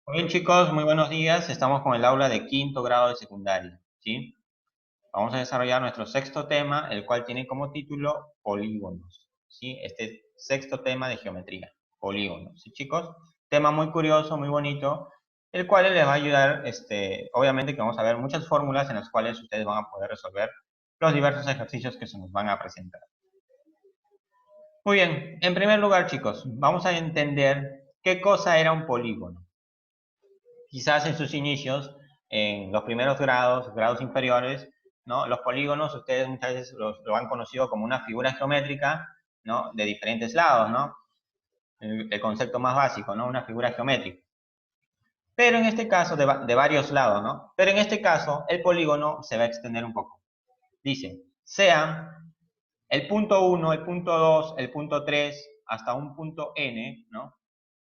Muy bien, chicos, muy buenos días. Estamos con el aula de quinto grado de secundaria, ¿sí? Vamos a desarrollar nuestro sexto tema, el cual tiene como título polígonos, ¿sí? Este sexto tema de geometría, polígonos, ¿sí, chicos? Tema muy curioso, muy bonito, el cual les va a ayudar, obviamente que vamos a ver muchas fórmulas en las cuales ustedes van a poder resolver los diversos ejercicios que se nos van a presentar. Muy bien, en primer lugar, chicos, vamos a entender qué cosa era un polígono. Quizás en sus inicios, en los primeros grados, grados inferiores, ¿no? Los polígonos, ustedes muchas veces lo han conocido como una figura geométrica, ¿no? De diferentes lados, ¿no? El concepto más básico, ¿no? Una figura geométrica. Pero en este caso, de varios lados, ¿no? Pero en este caso, el polígono se va a extender un poco. Dice, sean el punto 1, el punto 2, el punto 3, hasta un punto n, ¿no?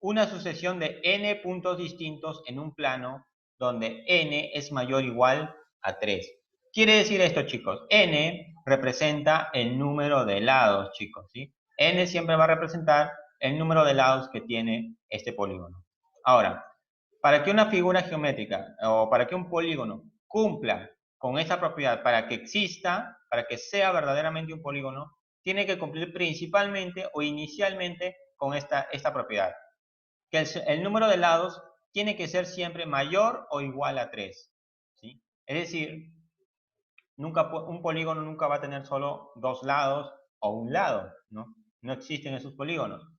Una sucesión de n puntos distintos en un plano donde n es mayor o igual a 3. Quiere decir esto, chicos, n representa el número de lados, chicos, ¿sí? N siempre va a representar el número de lados que tiene este polígono. Ahora, para que una figura geométrica o para que un polígono cumpla con esa propiedad, para que exista, para que sea verdaderamente un polígono, tiene que cumplir principalmente o inicialmente con esta propiedad, que el número de lados tiene que ser siempre mayor o igual a 3, ¿sí? Es decir, un polígono nunca va a tener solo dos lados o un lado, ¿no? No existen esos polígonos.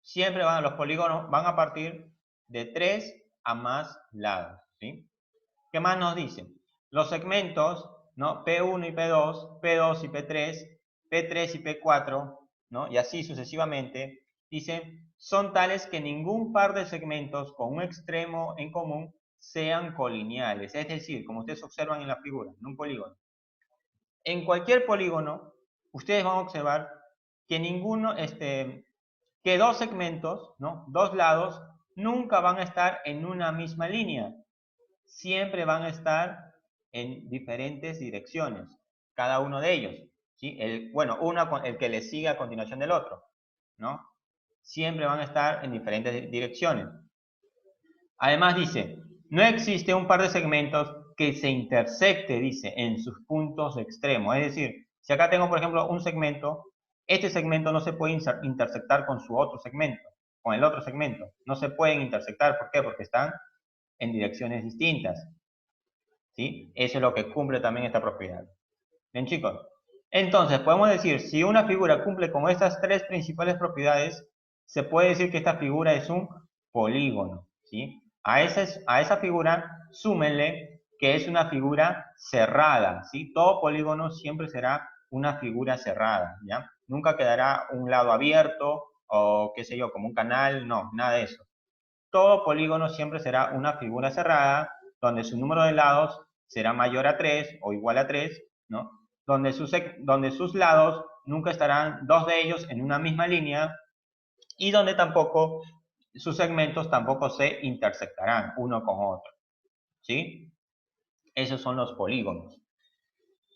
Siempre los polígonos van a partir de 3 a más lados, ¿sí? ¿Qué más nos dicen? Los segmentos, ¿no? P1 y P2, P2 y P3, P3 y P4, ¿no? Y así sucesivamente, dicen, son tales que ningún par de segmentos con un extremo en común sean colineales. Es decir, como ustedes observan en la figura, en un polígono. En cualquier polígono, ustedes van a observar que que dos segmentos, ¿no? Dos lados, nunca van a estar en una misma línea. Siempre van a estar en diferentes direcciones, cada uno de ellos, ¿sí? El que le sigue a continuación del otro, ¿no? Siempre van a estar en diferentes direcciones. Además dice, no existe un par de segmentos que se intersecte, dice, en sus puntos extremos. Es decir, si acá tengo, por ejemplo, un segmento, este segmento no se puede intersectar con su otro segmento, con el otro segmento. No se pueden intersectar. ¿Por qué? Porque están en direcciones distintas, ¿sí? Eso es lo que cumple también esta propiedad. Bien, chicos. Entonces, podemos decir, si una figura cumple con estas tres principales propiedades, se puede decir que esta figura es un polígono, ¿sí? A esa figura, súmenle que es una figura cerrada, ¿sí? Todo polígono siempre será una figura cerrada, ¿ya? Nunca quedará un lado abierto o, qué sé yo, como un canal, no, nada de eso. Todo polígono siempre será una figura cerrada, donde su número de lados será mayor a 3 o igual a 3, ¿no? Donde sus lados nunca estarán dos de ellos en una misma línea y donde tampoco sus segmentos tampoco se intersectarán uno con otro, ¿sí? Esos son los polígonos.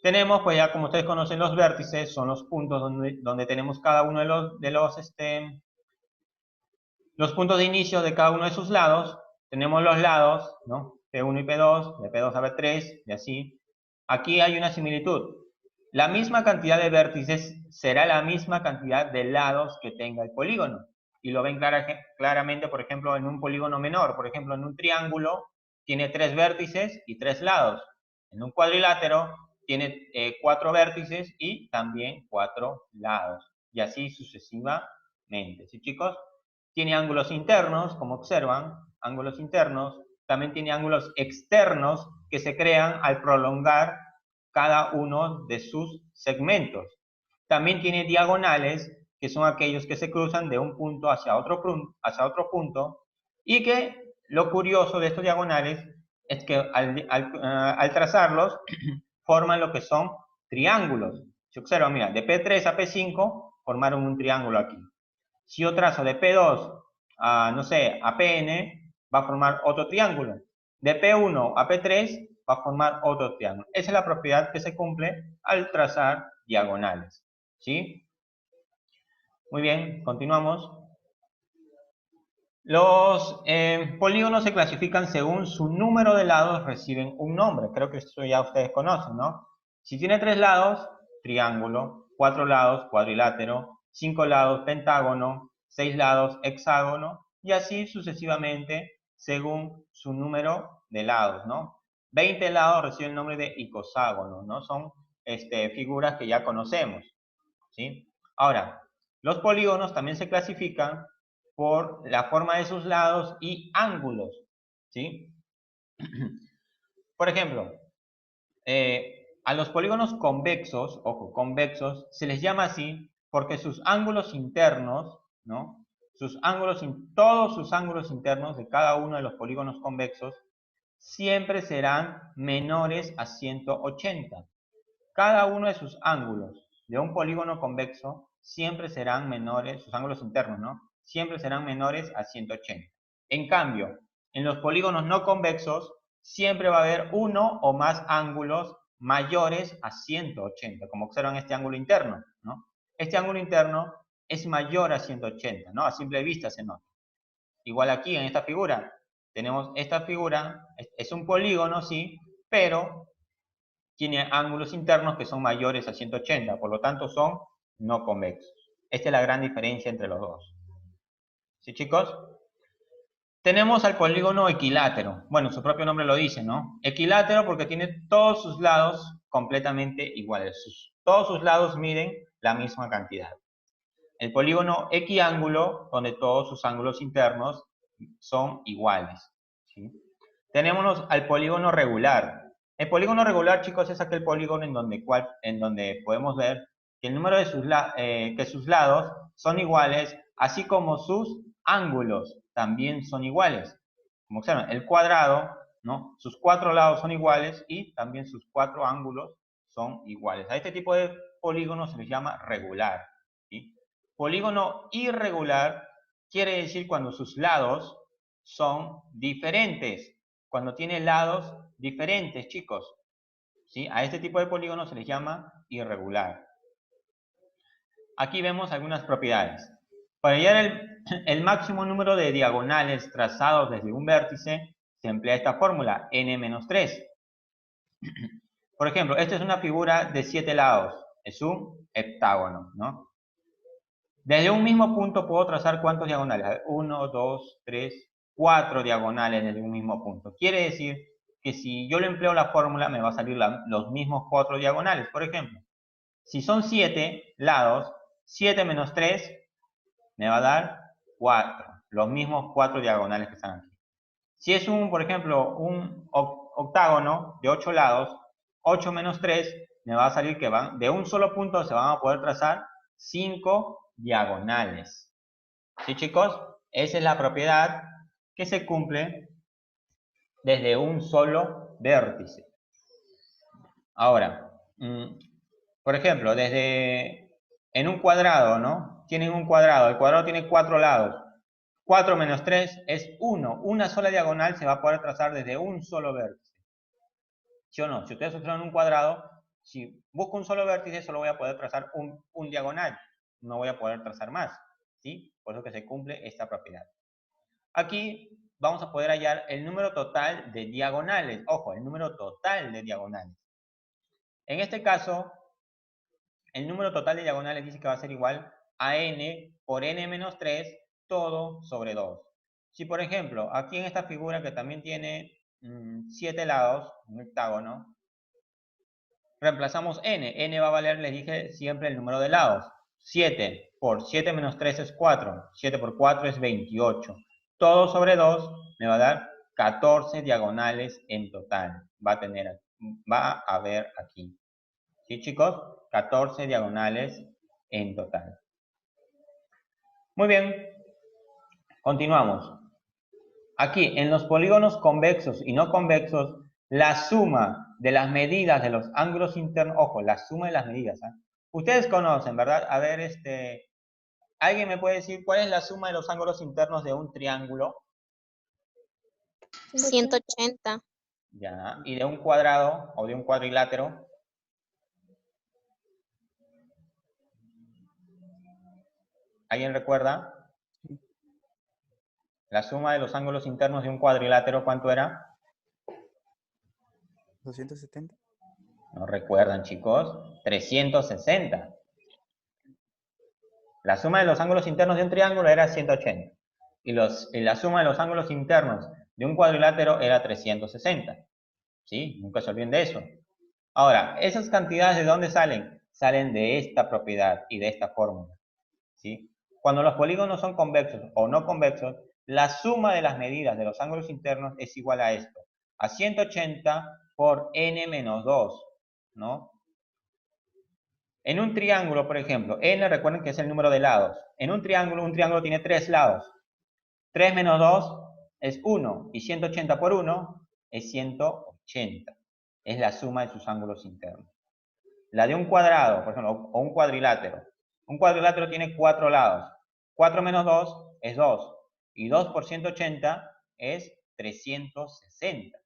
Tenemos, pues ya como ustedes conocen, los vértices, son los puntos donde tenemos cada uno los puntos de inicio de cada uno de sus lados. Tenemos los lados, ¿no? P1 y P2, de P2 a P3, y así. Aquí hay una similitud. La misma cantidad de vértices será la misma cantidad de lados que tenga el polígono. Y lo ven claramente, por ejemplo, en un polígono menor. Por ejemplo, en un triángulo tiene 3 vértices y 3 lados. En un cuadrilátero tiene 4 vértices y también 4 lados. Y así sucesivamente. ¿Sí, chicos? Tiene ángulos internos, como observan, ángulos internos. También tiene ángulos externos que se crean al prolongar cada uno de sus segmentos. También tiene diagonales, que son aquellos que se cruzan de un punto hacia otro punto, y que lo curioso de estos diagonales es que al trazarlos forman lo que son triángulos. Si observan, mira, de P3 a P5 formaron un triángulo aquí. Si yo trazo de P2 a, no sé, a PN, va a formar otro triángulo. De P1 a P3 va a formar otro triángulo. Esa es la propiedad que se cumple al trazar diagonales, ¿sí? Muy bien, continuamos. Los polígonos se clasifican según su número de lados, reciben un nombre. Creo que esto ya ustedes conocen, ¿no? Si tiene 3 lados, triángulo, 4 lados, cuadrilátero, 5 lados, pentágono, 6 lados, hexágono, y así sucesivamente según su número de lados, ¿no? 20 lados reciben el nombre de icoságono, ¿no? Son figuras que ya conocemos, ¿sí? Ahora, los polígonos también se clasifican por la forma de sus lados y ángulos, ¿sí? Por ejemplo, a los polígonos convexos, ojo, convexos, se les llama así porque sus ángulos internos, ¿no? Todos sus ángulos internos de cada uno de los polígonos convexos siempre serán menores a 180. Cada uno de sus ángulos de un polígono convexo siempre serán menores, sus ángulos internos, ¿no? Siempre serán menores a 180. En cambio, en los polígonos no convexos, siempre va a haber uno o más ángulos mayores a 180, como observan este ángulo interno, ¿no? Este ángulo interno es mayor a 180, ¿no? A simple vista se nota. Igual aquí en esta figura, tenemos esta figura, es un polígono, sí, pero tiene ángulos internos que son mayores a 180, por lo tanto son no convexos. Esta es la gran diferencia entre los dos. ¿Sí, chicos? Tenemos al polígono equilátero. Bueno, su propio nombre lo dice, ¿no? Equilátero porque tiene todos sus lados completamente iguales. Todos sus lados miden la misma cantidad. El polígono equiángulo, donde todos sus ángulos internos son iguales, ¿sí? Tenemos al polígono regular. El polígono regular, chicos, es aquel polígono en donde podemos ver que el número de sus lados son iguales, así como sus ángulos también son iguales. Como observan, el cuadrado, ¿no? Sus 4 lados son iguales y también sus 4 ángulos son iguales. A este tipo de polígono se les llama regular, ¿sí? Polígono irregular quiere decir cuando sus lados son diferentes. Cuando tiene lados diferentes, chicos. ¿Sí? A este tipo de polígono se les llama irregular. Aquí vemos algunas propiedades. Para hallar el máximo número de diagonales trazados desde un vértice, se emplea esta fórmula, n-3. Por ejemplo, esta es una figura de 7 lados. Es un heptágono, ¿no? Desde un mismo punto puedo trazar ¿cuántos diagonales? 1, 2, 3, 4 diagonales desde un mismo punto. Quiere decir que si yo le empleo la fórmula me va a salir los mismos 4 diagonales. Por ejemplo, si son 7 lados, 7 menos 3 me va a dar 4. Los mismos 4 diagonales que están aquí. Si es por ejemplo, un octágono de 8 lados, 8 menos 3 me va a salir que de un solo punto se van a poder trazar 5 diagonales. ¿Sí, chicos? Esa es la propiedad que se cumple desde un solo vértice. Ahora, por ejemplo, en un cuadrado, ¿no? Tienen un cuadrado, el cuadrado tiene 4 lados. 4 menos 3 es 1. Una sola diagonal se va a poder trazar desde un solo vértice. ¿Sí o no? Si ustedes observan un cuadrado, si busco un solo vértice, solo voy a poder trazar un diagonal. No voy a poder trazar más, ¿sí? Por eso que se cumple esta propiedad. Aquí vamos a poder hallar el número total de diagonales. Ojo, el número total de diagonales. En este caso, el número total de diagonales dice que va a ser igual a n por n menos 3 todo sobre 2. Si, por ejemplo, aquí en esta figura que también tiene 7 lados, un hectágono, reemplazamos n. N va a valer, les dije, siempre el número de lados. 7 por 7 menos 3 es 4. 7 por 4 es 28. Todo sobre 2 me va a dar 14 diagonales en total. Va a haber aquí. ¿Sí, chicos? 14 diagonales en total. Muy bien. Continuamos. Aquí, en los polígonos convexos y no convexos, la suma de las medidas de los ángulos internos, ojo, la suma de las medidas, ¿eh? Ustedes conocen, ¿verdad? A ver, ¿alguien me puede decir cuál es la suma de los ángulos internos de un triángulo? 180. Ya, y de un cuadrado o de un cuadrilátero. ¿Alguien recuerda? La suma de los ángulos internos de un cuadrilátero, ¿cuánto era? 270. ¿No recuerdan, chicos? 360. La suma de los ángulos internos de un triángulo era 180. Y la suma de los ángulos internos de un cuadrilátero era 360. ¿Sí? Nunca se olviden de eso. Ahora, ¿esas cantidades de dónde salen? Salen de esta propiedad y de esta fórmula. ¿Sí? Cuando los polígonos son convexos o no convexos, la suma de las medidas de los ángulos internos es igual a esto. A 180 por n menos 2, ¿no? En un triángulo, por ejemplo, n recuerden que es el número de lados. En un triángulo tiene 3 lados. 3 menos 2 es 1 y 180 por 1 es 180. Es la suma de sus ángulos internos. La de un cuadrado, por ejemplo, o un cuadrilátero. Un cuadrilátero tiene 4 lados. 4 menos 2 es 2. Y 2 por 180 es 360.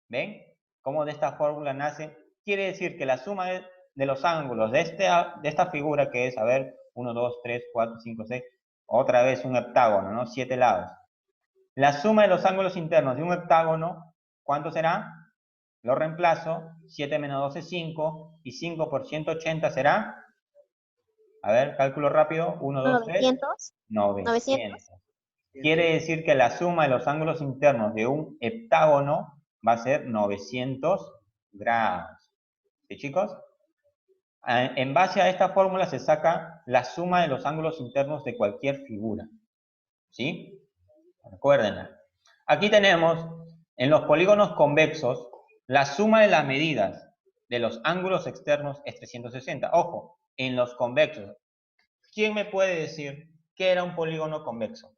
¿Ven? Cómo de esta fórmula nace. Quiere decir que la suma de los ángulos de esta figura que es, a ver, 1, 2, 3, 4, 5, 6, otra vez un heptágono, ¿no? 7 lados. La suma de los ángulos internos de un heptágono, ¿cuánto será? Lo reemplazo, 7 menos 2 es 5, y 5 por 180 será, a ver, cálculo rápido, 1, 2, 3, 900. 900. Quiere decir que la suma de los ángulos internos de un heptágono va a ser 900 grados. ¿Sí, chicos? En base a esta fórmula se saca la suma de los ángulos internos de cualquier figura. ¿Sí? Recuérdenla. Aquí tenemos, en los polígonos convexos, la suma de las medidas de los ángulos externos es 360. Ojo, en los convexos. ¿Quién me puede decir qué era un polígono convexo?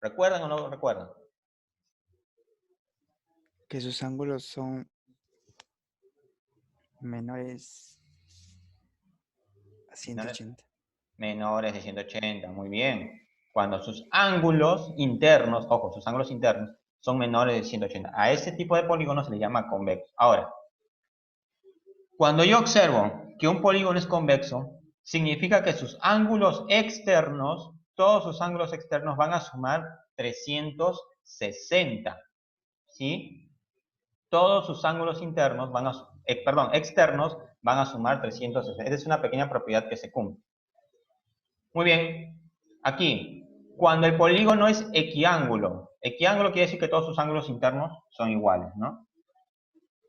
¿Recuerdan o no recuerdan? Que sus ángulos son menores a 180. Menores de 180, muy bien. Cuando sus ángulos internos, ojo, sus ángulos internos son menores de 180. A ese tipo de polígono se le llama convexo. Ahora, cuando yo observo que un polígono es convexo, significa que sus ángulos externos, todos sus ángulos externos van a sumar 360. ¿Sí? Todos sus ángulos internos van a, externos van a sumar 360. Esa es una pequeña propiedad que se cumple. Muy bien. Aquí, cuando el polígono es equiángulo quiere decir que todos sus ángulos internos son iguales, ¿no?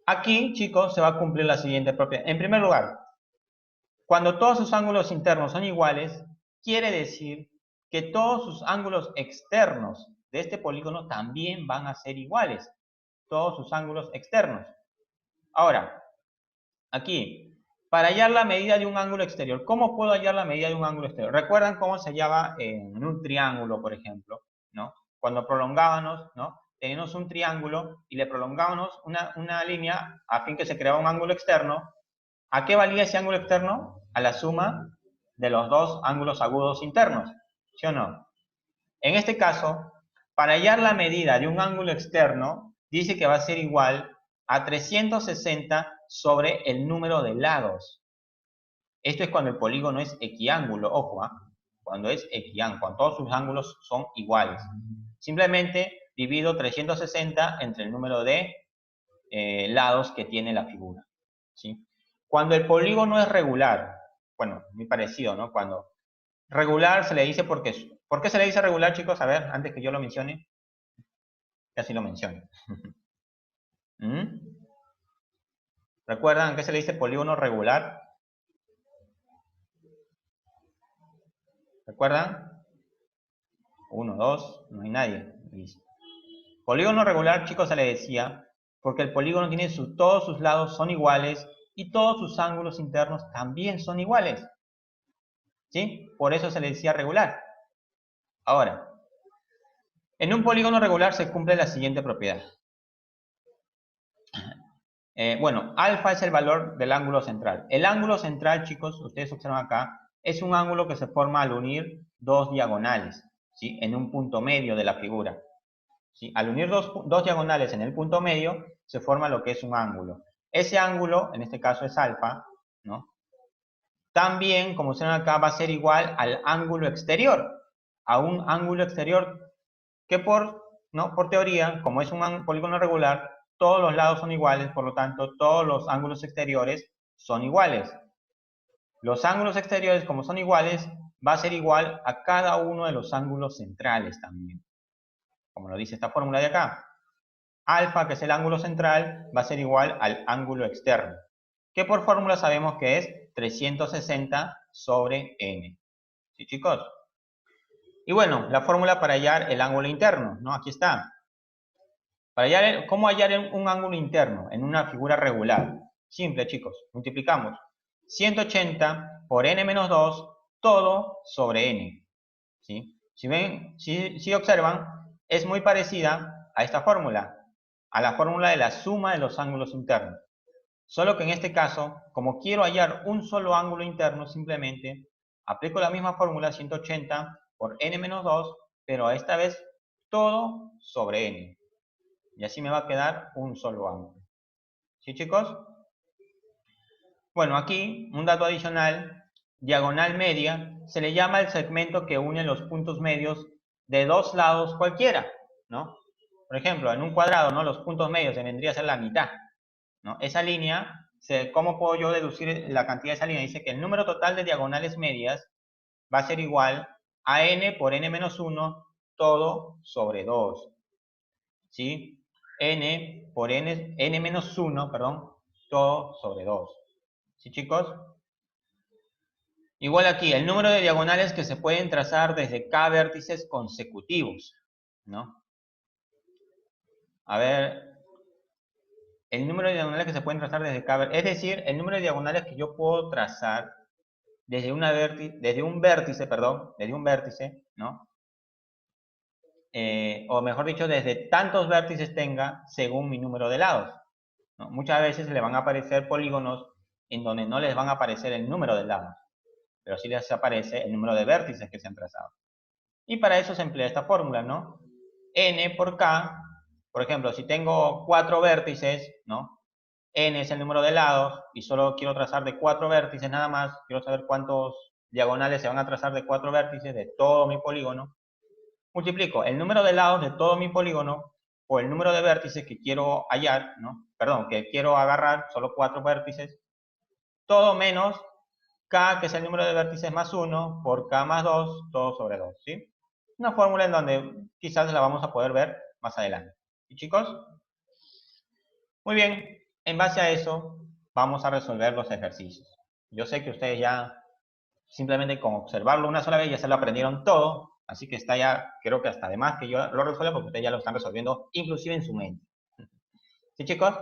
Aquí, chicos, se va a cumplir la siguiente propiedad. En primer lugar, cuando todos sus ángulos internos son iguales, quiere decir que todos sus ángulos externos de este polígono también van a ser iguales. Todos sus ángulos externos. Ahora, aquí, para hallar la medida de un ángulo exterior, ¿cómo puedo hallar la medida de un ángulo exterior? ¿Recuerdan cómo se hallaba en un triángulo, por ejemplo? ¿No? Cuando prolongábamos, ¿no? Teníamos un triángulo y le prolongábamos una línea a fin que se creara un ángulo externo. ¿A qué valía ese ángulo externo? A la suma de los dos ángulos agudos internos, ¿sí o no? En este caso, para hallar la medida de un ángulo externo, dice que va a ser igual a 360 sobre el número de lados. Esto es cuando el polígono es equiángulo, ojo, cuando es equiángulo, cuando todos sus ángulos son iguales. Simplemente divido 360 entre el número de lados que tiene la figura, ¿sí? Cuando el polígono es regular, bueno, muy parecido, ¿no? Cuando regular se le dice porque... ¿Por qué se le dice regular, chicos? A ver, antes que yo lo mencione. Casi lo menciono. ¿Mm? ¿Recuerdan qué se le dice polígono regular? ¿Recuerdan? 1, 2, no hay nadie. Listo. Polígono regular, chicos, se le decía porque el polígono tiene todos sus lados son iguales y todos sus ángulos internos también son iguales. ¿Sí? Por eso se le decía regular. Ahora, en un polígono regular se cumple la siguiente propiedad. Bueno, alfa es el valor del ángulo central. El ángulo central, chicos, ustedes observan acá, es un ángulo que se forma al unir dos diagonales, ¿sí? En un punto medio de la figura. ¿Sí? Al unir dos diagonales en el punto medio, se forma lo que es un ángulo. Ese ángulo, en este caso es alfa, ¿no? También, como ven acá, va a ser igual al ángulo exterior. A un ángulo exterior que por teoría, como es un polígono regular, todos los lados son iguales, por lo tanto, todos los ángulos exteriores son iguales. Los ángulos exteriores, como son iguales, va a ser igual a cada uno de los ángulos centrales también. Como lo dice esta fórmula de acá. Alfa, que es el ángulo central, va a ser igual al ángulo externo, que por fórmula sabemos que es 360 sobre n. ¿Sí, chicos? Y bueno, la fórmula para hallar el ángulo interno, ¿no? Aquí está. ¿Cómo hallar un ángulo interno en una figura regular? Simple, chicos. Multiplicamos 180 por n menos 2, todo sobre n. ¿Sí? Si ven, si observan, es muy parecida a esta fórmula, a la fórmula de la suma de los ángulos internos. Solo que en este caso, como quiero hallar un solo ángulo interno, simplemente aplico la misma fórmula 180 por n menos 2, pero esta vez todo sobre n. Y así me va a quedar un solo ángulo. ¿Sí, chicos? Bueno, aquí un dato adicional, diagonal media, se le llama el segmento que une los puntos medios de dos lados cualquiera, ¿no? Por ejemplo, en un cuadrado, ¿no? Los puntos medios se vendría a ser la mitad, ¿no? Esa línea, ¿cómo puedo yo deducir la cantidad de esa línea? Dice que el número total de diagonales medias va a ser igual a n por n menos 1, todo sobre 2, ¿sí? N por n menos 1, perdón, todo sobre 2. ¿Sí, chicos? Igual aquí, el número de diagonales que se pueden trazar desde K vértices consecutivos, ¿no? A ver, el número de diagonales que se pueden trazar desde K vértices, es decir, el número de diagonales que yo puedo trazar desde un vértice, ¿no? O mejor dicho, desde tantos vértices tenga según mi número de lados, ¿no? Muchas veces le van a aparecer polígonos en donde no les van a aparecer el número de lados, pero sí les aparece el número de vértices que se han trazado. Y para eso se emplea esta fórmula, ¿no? N por K, por ejemplo, si tengo 4 vértices, ¿no? N es el número de lados y solo quiero trazar de 4 vértices nada más, quiero saber cuántos diagonales se van a trazar de 4 vértices de todo mi polígono. Multiplico el número de lados de todo mi polígono por el número de vértices que quiero hallar, ¿no? Perdón, que quiero agarrar, solo 4 vértices, todo menos K, que es el número de vértices más 1, por K más 2, todo sobre 2, ¿sí? Una fórmula en donde quizás la vamos a poder ver más adelante. ¿Y chicos? Muy bien, en base a eso vamos a resolver los ejercicios. Yo sé que ustedes ya simplemente con observarlo una sola vez ya se lo aprendieron todo, así que está ya, creo que hasta además que yo lo resuelva porque ustedes ya lo están resolviendo inclusive en su mente. ¿Sí, chicos?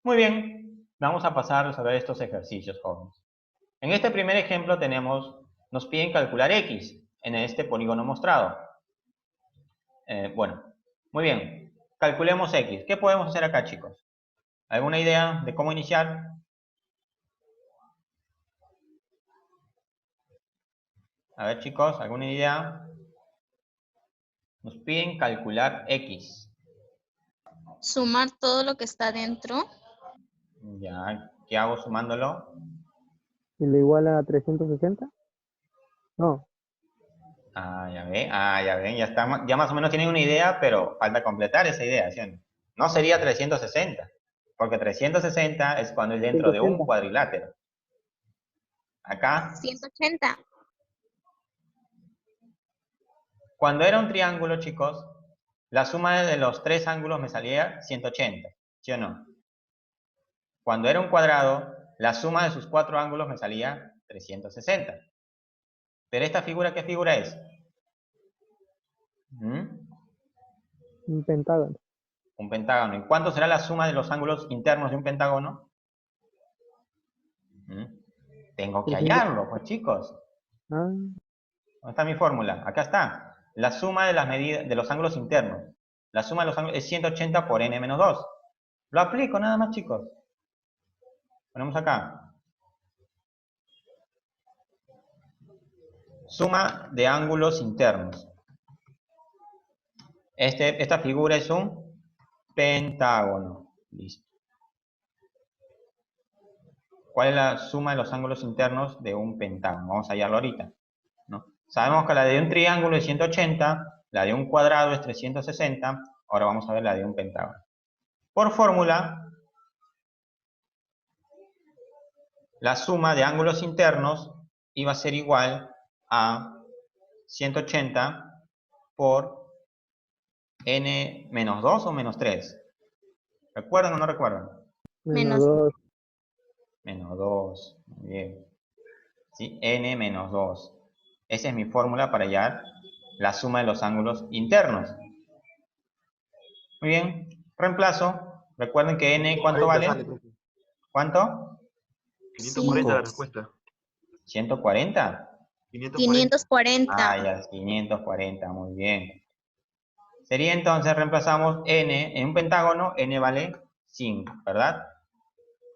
Muy bien, vamos a pasar a resolver estos ejercicios, jóvenes. En este primer ejemplo nos piden calcular x en este polígono mostrado. Bueno, muy bien. Calculemos x. ¿Qué podemos hacer acá, chicos? ¿Alguna idea de cómo iniciar? A ver, chicos, ¿alguna idea? Nos piden calcular x. Sumar todo lo que está dentro. Ya, ¿qué hago sumándolo? ¿Y lo igual a 360? No. Ya ven, ya está, ya más o menos tienen una idea, pero falta completar esa idea, ¿sí? No sería 360, porque 360 es cuando es dentro de un 180. cuadrilátero. Acá, 180. cuando era un triángulo, chicos, la suma de los tres ángulos me salía 180, ¿sí o no? Cuando era un cuadrado, la suma de sus cuatro ángulos me salía 360. Pero esta figura, ¿qué figura es? Un pentágono. Un pentágono. ¿Y cuánto será la suma de los ángulos internos de un pentágono? Tengo que 300. hallarlo, pues chicos. Ah, ¿Dónde está mi fórmula? Acá está. La suma de las medidas de los ángulos internos. La suma de los ángulos es 180 por n menos 2. Lo aplico nada más, chicos. Ponemos acá. Suma de ángulos internos. Esta figura es un pentágono. Listo. ¿Cuál es la suma de los ángulos internos de un pentágono? Vamos a hallarlo ahorita, ¿no? Sabemos que la de un triángulo es 180, La de un cuadrado es 360. Ahora vamos a ver la de un pentágono. Por fórmula, la suma de ángulos internos iba a ser igual a 180 por n menos 2 o menos 3. ¿Recuerdan o no recuerdan? Menos Menos 2. Menos 2. Muy bien. ¿Sí? N menos 2. Esa es mi fórmula para hallar la suma de los ángulos internos. Muy bien. Reemplazo. Recuerden que n, ¿cuánto 40 vale? sale, profe. ¿Cuánto? 540 la Cinco. respuesta. ¿140? 540. 540. Ah, ya, 540. Muy bien. Sería entonces, reemplazamos n en un pentágono, n vale 5, ¿verdad?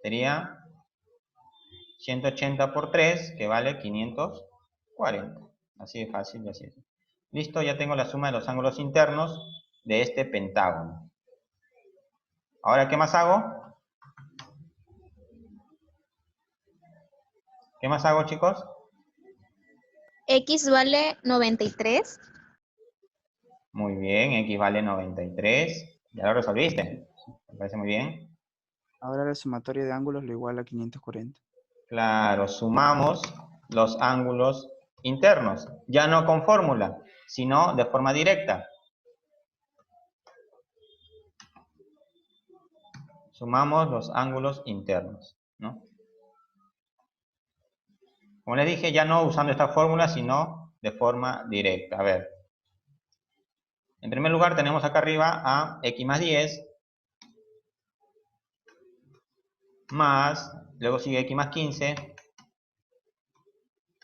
Sería 180 por 3, que vale 540. Así de fácil y así es. Listo, ya tengo la suma de los ángulos internos de este pentágono. Ahora, ¿qué más hago? ¿Qué más hago, chicos? X vale 93. Muy bien, x vale 93. ¿Ya lo resolviste? Me parece muy bien. Ahora la sumatoria de ángulos lo iguala a 540. Claro, sumamos los ángulos internos. Ya no con fórmula, sino de forma directa. Sumamos los ángulos internos, ¿no? Como les dije, ya no usando esta fórmula, sino de forma directa. A ver. En primer lugar tenemos acá arriba a x más 10 más, luego sigue x más 15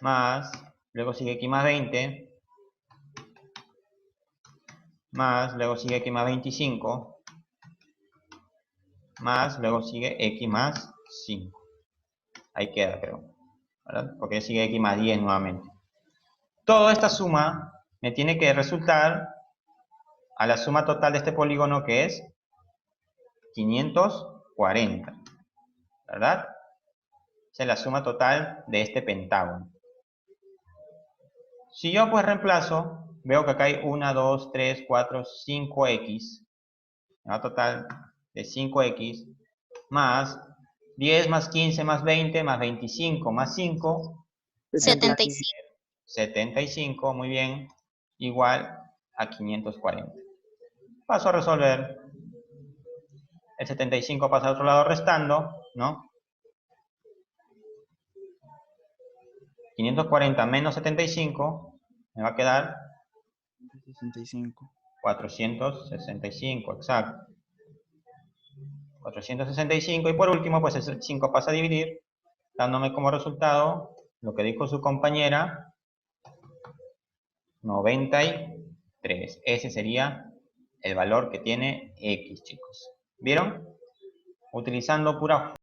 más, luego sigue x más 20 más, luego sigue x más 25 más, luego sigue x más 5. Ahí queda, creo, ¿verdad? Porque sigue x más 10 nuevamente. Toda esta suma me tiene que resultar a la suma total de este polígono, que es 540, ¿verdad? Esa es la suma total de este pentágono. Si yo pues reemplazo, veo que acá hay 1, 2, 3, 4, 5x, ¿no? Total de 5x, más 10 más 15 más 20 más 25 más 5, 75. 75, muy bien, igual a 540. Paso a resolver. El 75 pasa al otro lado restando, ¿no? 540 menos 75 me va a quedar 65. 465, exacto. 465 y por último, pues el 5 pasa a dividir, dándome como resultado lo que dijo su compañera, 93. Ese sería el valor que tiene X, chicos. ¿Vieron? Utilizando pura